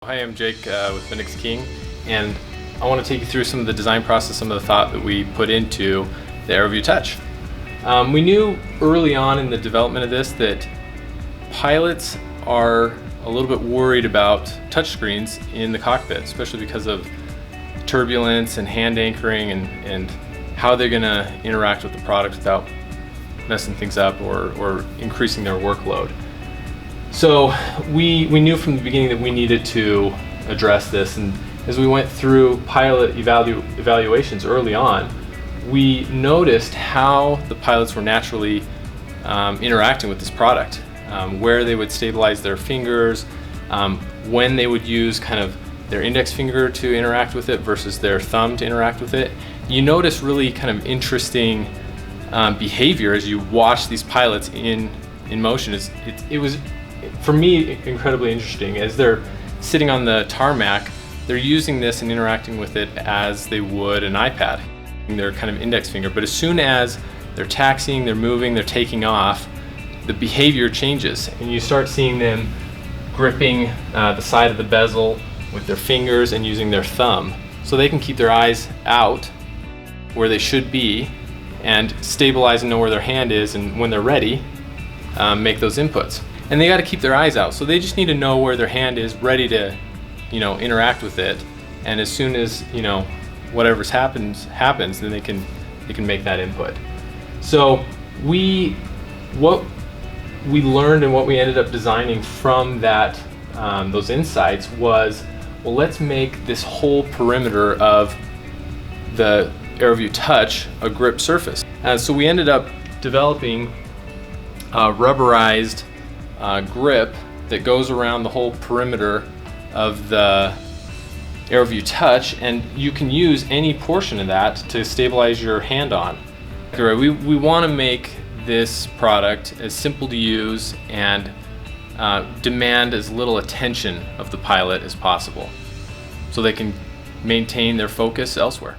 Hi, I'm Jake with BendixKing, and I want to take you through some of the design process, some of the thought that we put into the AeroView Touch. We knew early on in the development of this that pilots are a little bit worried about touchscreens in the cockpit, especially because of turbulence and hand anchoring and how they're going to interact with the product without messing things up or increasing their workload. So we knew from the beginning that we needed to address this, and as we went through pilot evaluations early on, we noticed how the pilots were naturally interacting with this product, where they would stabilize their fingers, when they would use kind of their index finger to interact with it versus their thumb to interact with it. You notice really kind of interesting behavior as you watch these pilots in motion. It was, for me, incredibly interesting. As they're sitting on the tarmac, they're using this and interacting with it as they would an iPad, their kind of index finger. But as soon as they're taxiing, they're moving, they're taking off, the behavior changes, and you start seeing them gripping the side of the bezel with their fingers and using their thumb, so they can keep their eyes out where they should be and stabilize and know where their hand is, and when they're ready, make those inputs. And they got to keep their eyes out, so they just need to know where their hand is, ready to, interact with it. And as soon as whatever's happens, then they can make that input. So what we learned and what we ended up designing from that, those insights was, well, let's make this whole perimeter of the AeroView Touch a grip surface. So we ended up developing a rubberized grip that goes around the whole perimeter of the AeroView Touch, and you can use any portion of that to stabilize your hand on. We want to make this product as simple to use and demand as little attention of the pilot as possible, so they can maintain their focus elsewhere.